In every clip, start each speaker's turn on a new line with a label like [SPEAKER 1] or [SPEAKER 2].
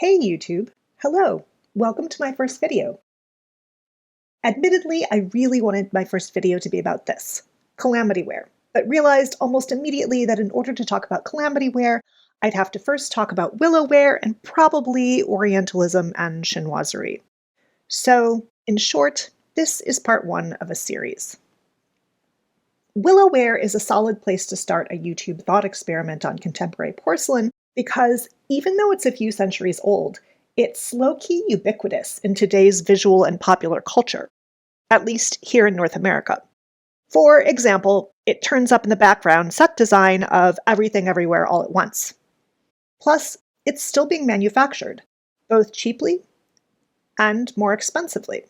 [SPEAKER 1] Hey YouTube! Hello! Welcome to my first video. Admittedly, I really wanted my first video to be about this, calamity ware, but realized almost immediately that in order to talk about calamity ware, I'd have to first talk about willow ware and probably Orientalism and chinoiserie. So, in short, this is part one of a series. Willow ware is a solid place to start a YouTube thought experiment on contemporary porcelain because even though it's a few centuries old, it's low-key ubiquitous in today's visual and popular culture, at least here in North America. For example, it turns up in the background set design of Everything Everywhere All at Once. Plus, it's still being manufactured, both cheaply and more expensively.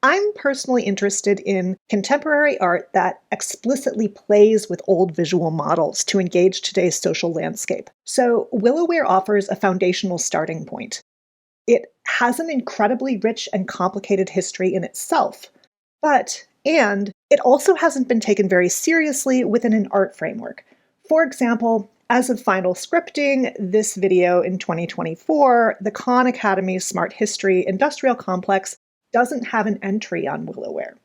[SPEAKER 1] I'm personally interested in contemporary art that explicitly plays with old visual models to engage today's social landscape. So willow ware offers a foundational starting point. It has an incredibly rich and complicated history in itself, and it also hasn't been taken very seriously within an art framework. For example, as of final scripting this video in 2024, the Khan Academy's Smart History Industrial Complex doesn't have an entry on willow ware.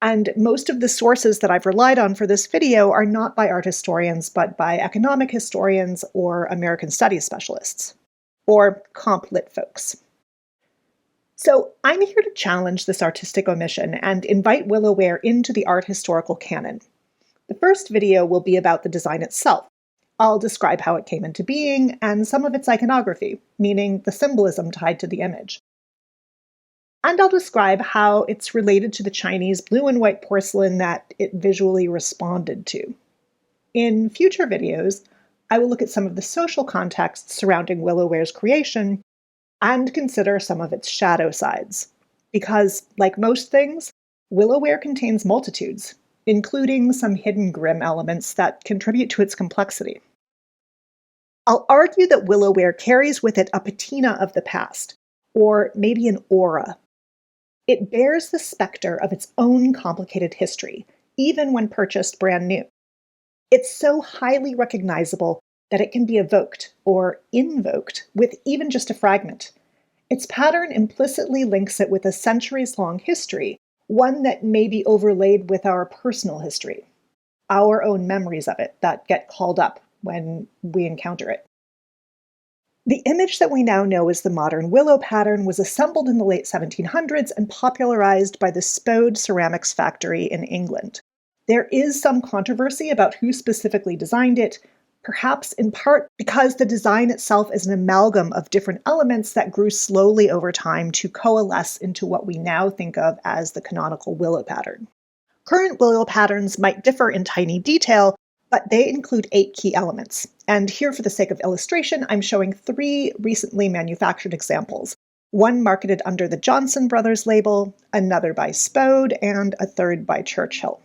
[SPEAKER 1] And most of the sources that I've relied on for this video are not by art historians, but by economic historians or American studies specialists, or comp lit folks. So I'm here to challenge this artistic omission and invite willow ware into the art historical canon. The first video will be about the design itself. I'll describe how it came into being and some of its iconography, meaning the symbolism tied to the image. And I'll describe how it's related to the Chinese blue and white porcelain that it visually responded to. In future videos, I will look at some of the social contexts surrounding willow ware's creation and consider some of its shadow sides. Because, like most things, willow ware contains multitudes, including some hidden grim elements that contribute to its complexity. I'll argue that willow ware carries with it a patina of the past, or maybe an aura. It bears the specter of its own complicated history, even when purchased brand new. It's so highly recognizable that it can be evoked or invoked with even just a fragment. Its pattern implicitly links it with a centuries-long history, one that may be overlaid with our personal history, our own memories of it that get called up when we encounter it. The image that we now know as the modern willow pattern was assembled in the late 1700s and popularized by the Spode ceramics factory in England. There is some controversy about who specifically designed it, perhaps in part because the design itself is an amalgam of different elements that grew slowly over time to coalesce into what we now think of as the canonical willow pattern. Current willow patterns might differ in tiny detail, but they include 8 key elements. And here, for the sake of illustration, I'm showing 3 recently manufactured examples. One marketed under the Johnson Brothers label, another by Spode, and a third by Churchill.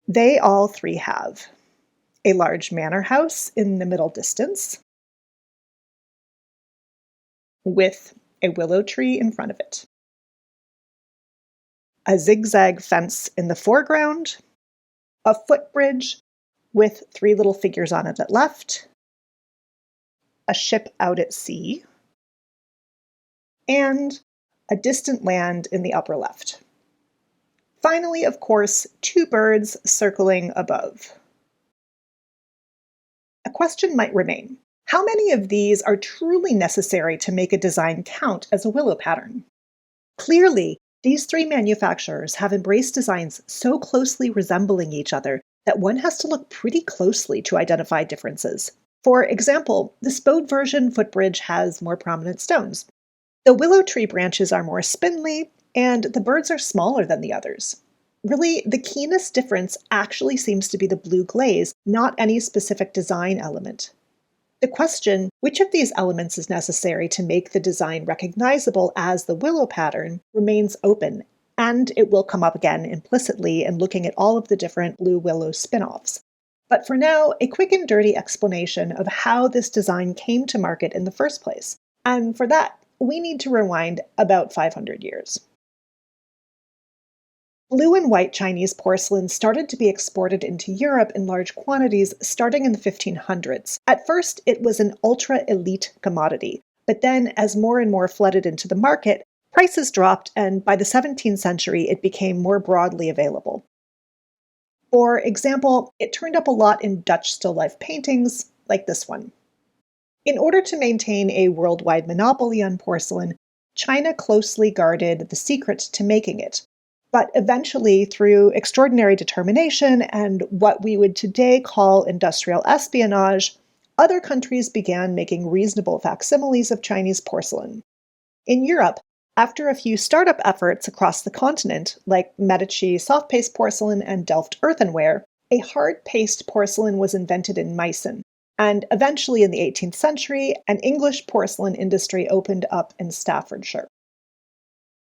[SPEAKER 1] They all 3 have a large manor house in the middle distance, with a willow tree in front of it, a zigzag fence in the foreground, a footbridge with 3 little figures on it at left, a ship out at sea, and a distant land in the upper left. Finally, of course, 2 birds circling above. A question might remain. How many of these are truly necessary to make a design count as a willow pattern? Clearly, these 3 manufacturers have embraced designs so closely resembling each other that one has to look pretty closely to identify differences. For example, the Spode version footbridge has more prominent stones. The willow tree branches are more spindly, and the birds are smaller than the others. Really, the keenest difference actually seems to be the blue glaze, not any specific design element. The question, which of these elements is necessary to make the design recognizable as the willow pattern, remains open, and it will come up again implicitly in looking at all of the different blue willow spin-offs. But for now, a quick and dirty explanation of how this design came to market in the first place. And for that, we need to rewind about 500 years. Blue and white Chinese porcelain started to be exported into Europe in large quantities starting in the 1500s. At first, it was an ultra-elite commodity, but then as more and more flooded into the market, prices dropped, and by the 17th century, it became more broadly available. For example, it turned up a lot in Dutch still life paintings, like this one. In order to maintain a worldwide monopoly on porcelain, China closely guarded the secret to making it. But eventually, through extraordinary determination and what we would today call industrial espionage, other countries began making reasonable facsimiles of Chinese porcelain. In Europe, after a few startup efforts across the continent, like Medici soft paste porcelain and Delft earthenware, a hard paste porcelain was invented in Meissen. And eventually, in the 18th century, an English porcelain industry opened up in Staffordshire.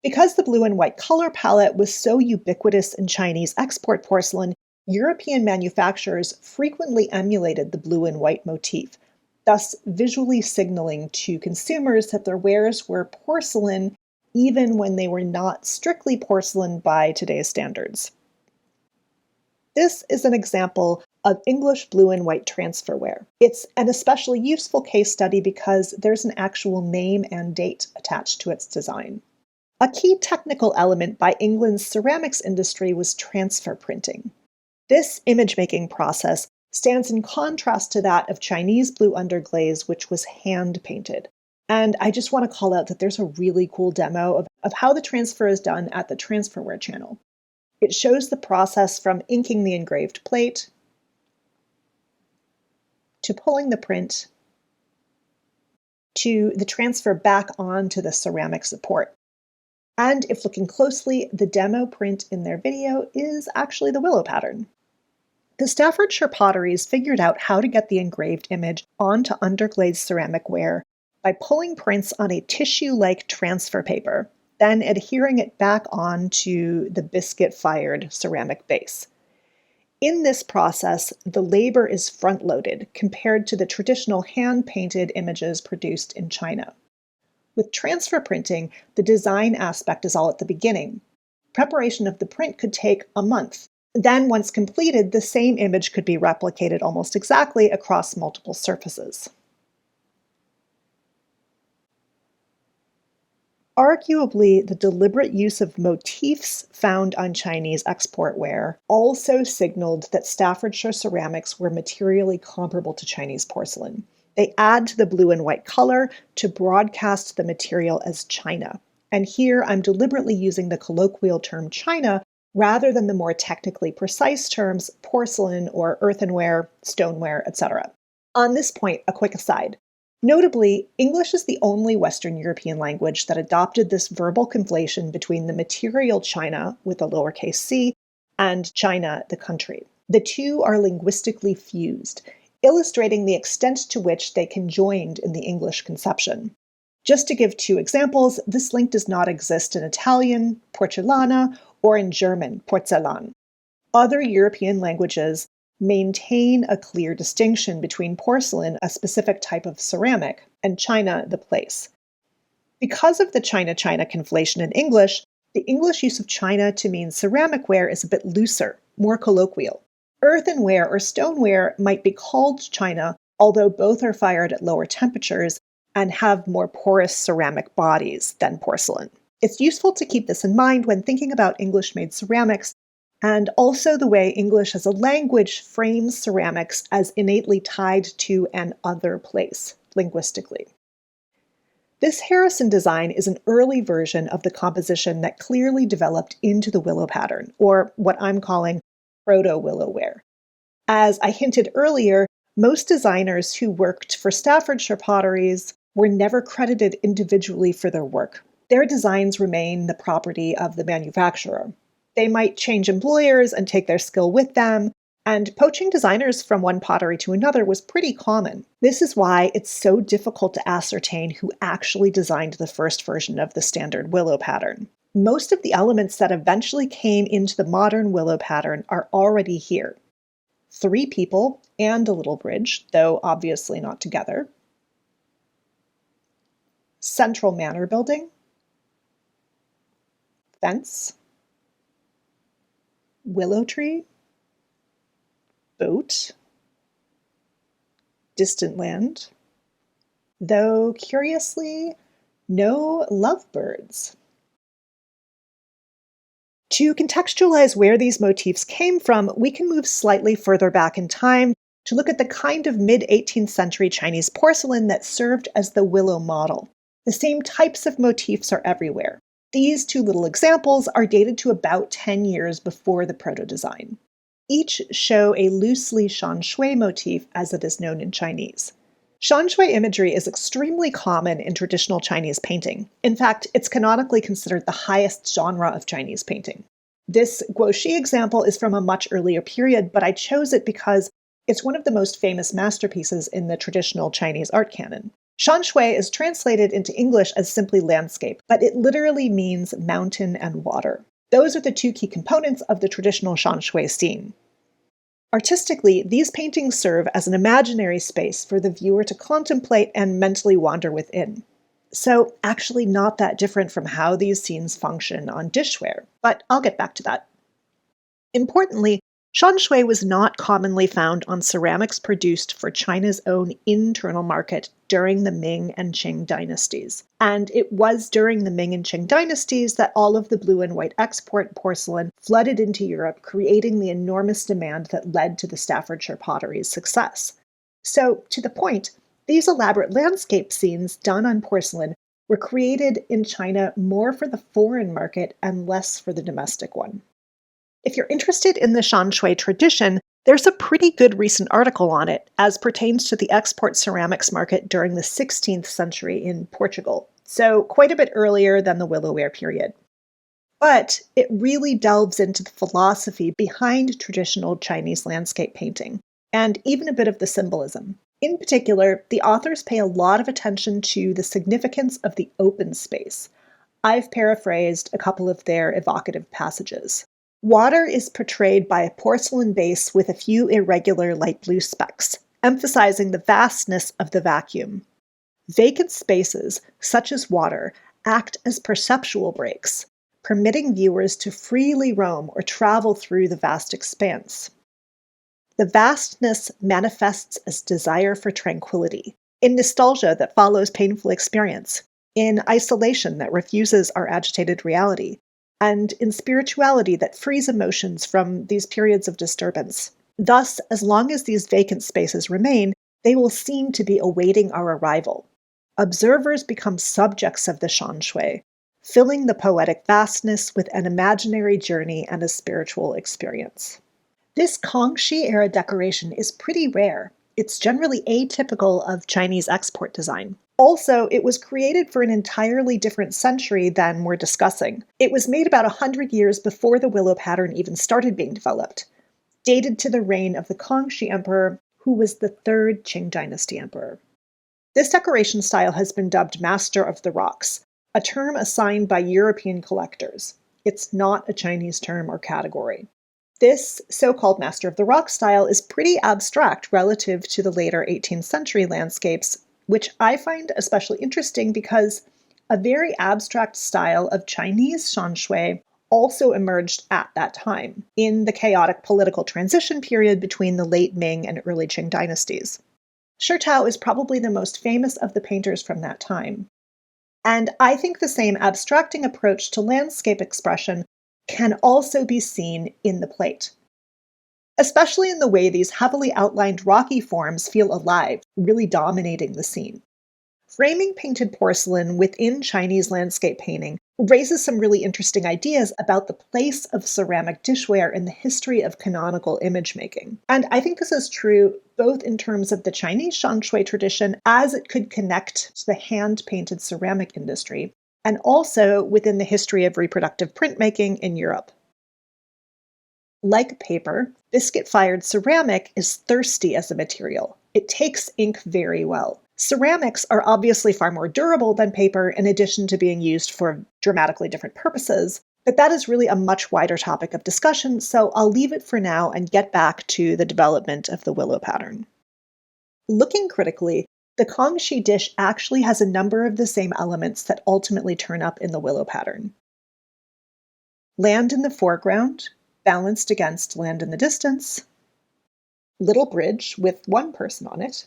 [SPEAKER 1] Because the blue and white color palette was so ubiquitous in Chinese export porcelain, European manufacturers frequently emulated the blue and white motif, thus visually signaling to consumers that their wares were porcelain even when they were not strictly porcelain by today's standards. This is an example of English blue and white transferware. It's an especially useful case study because there's an actual name and date attached to its design. A key technical element by England's ceramics industry was transfer printing. This image-making process stands in contrast to that of Chinese blue underglaze, which was hand-painted. And I just want to call out that there's a really cool demo of how the transfer is done at the transferware channel. It shows the process from inking the engraved plate, to pulling the print, to the transfer back onto the ceramic support. And if looking closely, the demo print in their video is actually the willow pattern. The Staffordshire potteries figured out how to get the engraved image onto underglazed ceramic ware by pulling prints on a tissue-like transfer paper, then adhering it back onto the biscuit-fired ceramic base. In this process, the labor is front-loaded compared to the traditional hand-painted images produced in China. With transfer printing, the design aspect is all at the beginning. Preparation of the print could take a month. Then, once completed, the same image could be replicated almost exactly across multiple surfaces. Arguably, the deliberate use of motifs found on Chinese export ware also signaled that Staffordshire ceramics were materially comparable to Chinese porcelain. They add to the blue and white color to broadcast the material as China. And here I'm deliberately using the colloquial term China rather than the more technically precise terms porcelain or earthenware, stoneware, etc. On this point, a quick aside. Notably, English is the only Western European language that adopted this verbal conflation between the material China, with a lowercase c, and China, the country. The two are linguistically fused, illustrating the extent to which they conjoined in the English conception. Just to give two examples, this link does not exist in Italian, porcellana, or in German, Porzellan. Other European languages maintain a clear distinction between porcelain, a specific type of ceramic, and China, the place. Because of the China-China conflation in English, the English use of China to mean ceramic ware is a bit looser, more colloquial. Earthenware or stoneware might be called China, although both are fired at lower temperatures and have more porous ceramic bodies than porcelain. It's useful to keep this in mind when thinking about English-made ceramics, and also the way English as a language frames ceramics as innately tied to an other place, linguistically. This Harrison design is an early version of the composition that clearly developed into the willow pattern, or what I'm calling Proto-Willow Ware. As I hinted earlier, most designers who worked for Staffordshire potteries were never credited individually for their work. Their designs remain the property of the manufacturer. They might change employers and take their skill with them, and poaching designers from one pottery to another was pretty common. This is why it's so difficult to ascertain who actually designed the first version of the standard willow pattern. Most of the elements that eventually came into the modern willow pattern are already here. 3 people and a little bridge, though obviously not together. Central manor building. Fence. willow tree, boat, distant land, though curiously, no lovebirds. To contextualize where these motifs came from, we can move slightly further back in time to look at the kind of mid-18th century Chinese porcelain that served as the willow model. The same types of motifs are everywhere. These two little examples are dated to about 10 years before the proto-design. Each show a loosely Shanshui motif, as it is known in Chinese. Shanshui imagery is extremely common in traditional Chinese painting. In fact, it's canonically considered the highest genre of Chinese painting. This Guo Xi example is from a much earlier period, but I chose it because it's one of the most famous masterpieces in the traditional Chinese art canon. Shanshui is translated into English as simply landscape, but it literally means mountain and water. Those are the two key components of the traditional Shanshui scene. Artistically, these paintings serve as an imaginary space for the viewer to contemplate and mentally wander within. So, actually not that different from how these scenes function on dishware, but I'll get back to that. Importantly, Shanshui was not commonly found on ceramics produced for China's own internal market during the Ming and Qing dynasties. And it was during the Ming and Qing dynasties that all of the blue and white export porcelain flooded into Europe, creating the enormous demand that led to the Staffordshire pottery's success. So, to the point, these elaborate landscape scenes done on porcelain were created in China more for the foreign market and less for the domestic one. If you're interested in the Shanshui tradition, there's a pretty good recent article on it as pertains to the export ceramics market during the 16th century in Portugal, so quite a bit earlier than the Willow Ware period. But it really delves into the philosophy behind traditional Chinese landscape painting, and even a bit of the symbolism. In particular, the authors pay a lot of attention to the significance of the open space. I've paraphrased a couple of their evocative passages. Water is portrayed by a porcelain base with a few irregular light blue specks, emphasizing the vastness of the vacuum. Vacant spaces, such as water, act as perceptual breaks, permitting viewers to freely roam or travel through the vast expanse. The vastness manifests as desire for tranquility, in nostalgia that follows painful experience, in isolation that refuses our agitated reality, and in spirituality that frees emotions from these periods of disturbance. Thus, as long as these vacant spaces remain, they will seem to be awaiting our arrival. Observers become subjects of the Shanshui, filling the poetic vastness with an imaginary journey and a spiritual experience. This Kangxi-era decoration is pretty rare. It's generally atypical of Chinese export design. Also, it was created for an entirely different century than we're discussing. It was made about 100 years before the willow pattern even started being developed, dated to the reign of the Kangxi Emperor, who was the third Qing dynasty emperor. This decoration style has been dubbed Master of the Rocks, a term assigned by European collectors. It's not a Chinese term or category. This so-called Master of the Rock style is pretty abstract relative to the later 18th century landscapes, which I find especially interesting because a very abstract style of Chinese Shanshui also emerged at that time, in the chaotic political transition period between the late Ming and early Qing dynasties. Shitao is probably the most famous of the painters from that time. And I think the same abstracting approach to landscape expression can also be seen in the plate, especially in the way these heavily outlined rocky forms feel alive, really dominating the scene. Framing painted porcelain within Chinese landscape painting raises some really interesting ideas about the place of ceramic dishware in the history of canonical image making. And I think this is true both in terms of the Chinese Shanshui tradition as it could connect to the hand-painted ceramic industry, and also within the history of reproductive printmaking in Europe. Like paper, biscuit-fired ceramic is thirsty as a material. It takes ink very well. Ceramics are obviously far more durable than paper in addition to being used for dramatically different purposes, but that is really a much wider topic of discussion, so I'll leave it for now and get back to the development of the willow pattern. Looking critically, the Kangxi dish actually has a number of the same elements that ultimately turn up in the willow pattern. Land in the foreground, balanced against land in the distance, little bridge with one person on it,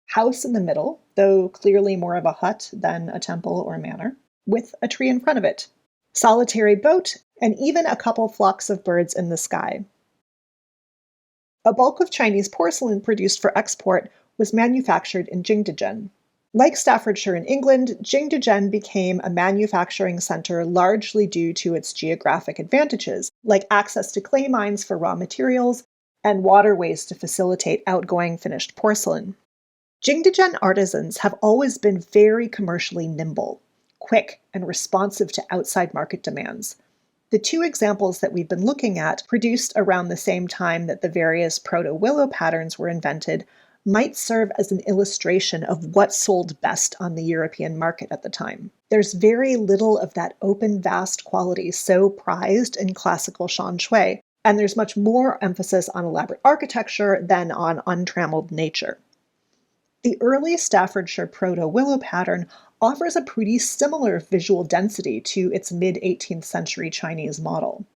[SPEAKER 1] house in the middle, though clearly more of a hut than a temple or manor, with a tree in front of it, solitary boat, and even a couple flocks of birds in the sky. A bulk of Chinese porcelain produced for export was manufactured in Jingdezhen. Like Staffordshire in England, Jingdezhen became a manufacturing center largely due to its geographic advantages, like access to clay mines for raw materials and waterways to facilitate outgoing finished porcelain. Jingdezhen artisans have always been very commercially nimble, quick, and responsive to outside market demands. The two examples that we've been looking at, produced around the same time that the various proto-willow patterns were invented, might serve as an illustration of what sold best on the European market at the time. There's very little of that open, vast quality so prized in classical Shanshui, and there's much more emphasis on elaborate architecture than on untrammeled nature. The early Staffordshire proto-willow pattern offers a pretty similar visual density to its mid-18th century Chinese model.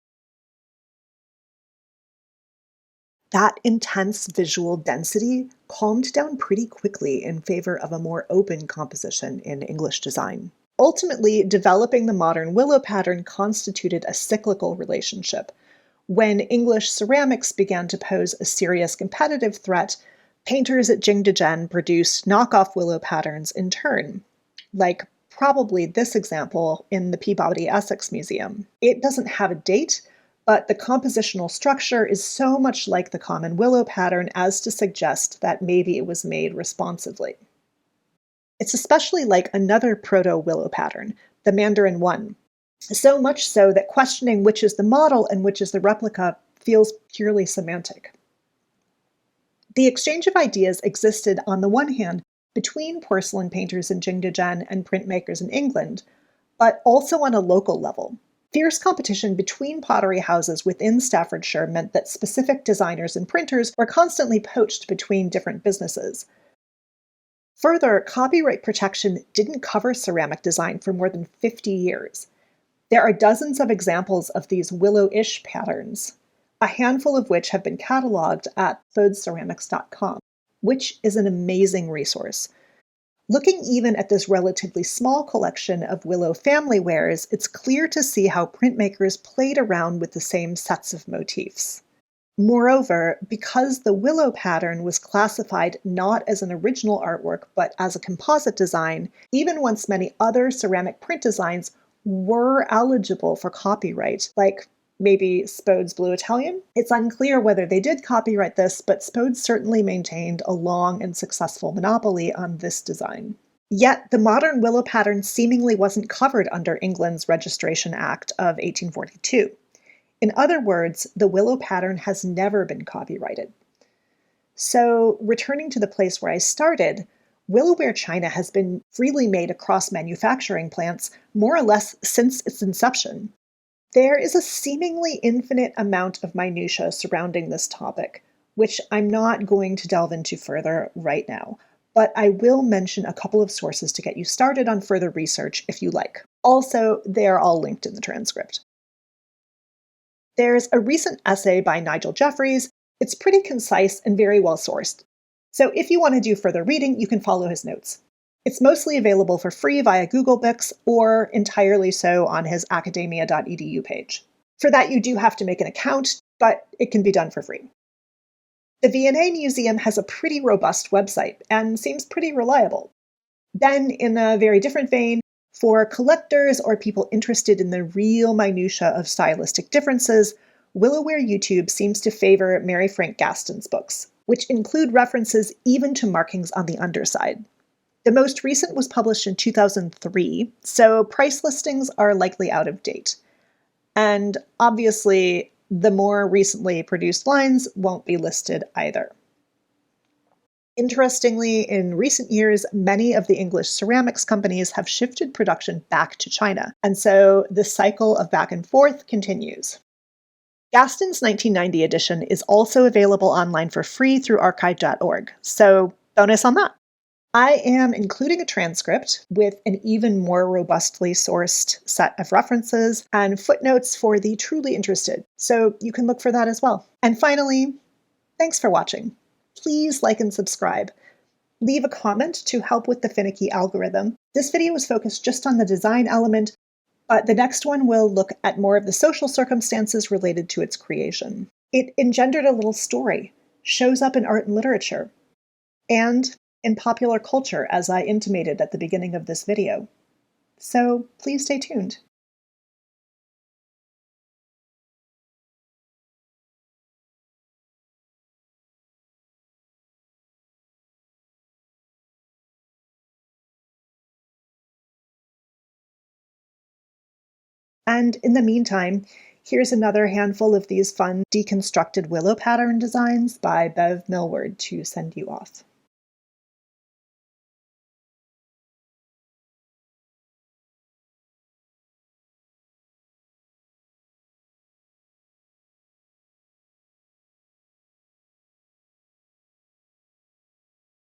[SPEAKER 1] That intense visual density calmed down pretty quickly in favor of a more open composition in English design. Ultimately, developing the modern willow pattern constituted a cyclical relationship. When English ceramics began to pose a serious competitive threat, painters at Jingdezhen produced knockoff willow patterns in turn, like probably this example in the Peabody Essex Museum. It doesn't have a date, but the compositional structure is so much like the common willow pattern as to suggest that maybe it was made responsively. It's especially like another proto-willow pattern, the Mandarin 1, so much so that questioning which is the model and which is the replica feels purely semantic. The exchange of ideas existed on the one hand between porcelain painters in Jingdezhen and printmakers in England, but also on a local level. Fierce competition between pottery houses within Staffordshire meant that specific designers and printers were constantly poached between different businesses. Further, copyright protection didn't cover ceramic design for more than 50 years. There are dozens of examples of these willow-ish patterns, a handful of which have been cataloged at spodeceramics.com, which is an amazing resource. Looking even at this relatively small collection of Willow Family wares, it's clear to see how printmakers played around with the same sets of motifs. Moreover, because the willow pattern was classified not as an original artwork but as a composite design, even once many other ceramic print designs were eligible for copyright, like maybe Spode's Blue Italian. It's unclear whether they did copyright this, but Spode certainly maintained a long and successful monopoly on this design. Yet the modern willow pattern seemingly wasn't covered under England's Registration Act of 1842. In other words, the willow pattern has never been copyrighted. So, returning to the place where I started, Willowware China has been freely made across manufacturing plants more or less since its inception. There is a seemingly infinite amount of minutiae surrounding this topic, which I'm not going to delve into further right now, but I will mention a couple of sources to get you started on further research if you like. Also, they are all linked in the transcript. There's a recent essay by Nigel Jeffries. It's pretty concise and very well sourced. So if you want to do further reading, you can follow his notes. It's mostly available for free via Google Books or entirely so on his academia.edu page. For that, you do have to make an account, but it can be done for free. The V&A Museum has a pretty robust website and seems pretty reliable. Then, in a very different vein, for collectors or people interested in the real minutiae of stylistic differences, Willowware YouTube seems to favor Mary Frank Gaston's books, which include references even to markings on the underside. The most recent was published in 2003, so price listings are likely out of date. And obviously, the more recently produced lines won't be listed either. Interestingly, in recent years, many of the English ceramics companies have shifted production back to China, and so the cycle of back and forth continues. Gaston's 1990 edition is also available online for free through archive.org, so bonus on that. I am including a transcript with an even more robustly sourced set of references and footnotes for the truly interested, so you can look for that as well. And finally, thanks for watching. Please like and subscribe. Leave a comment to help with the finicky algorithm. This video was focused just on the design element, but the next one will look at more of the social circumstances related to its creation. It engendered a little story, shows up in art and literature, and in popular culture, as I intimated at the beginning of this video. So please stay tuned. And in the meantime, here's another handful of these fun deconstructed willow pattern designs by Bev Milward to send you off.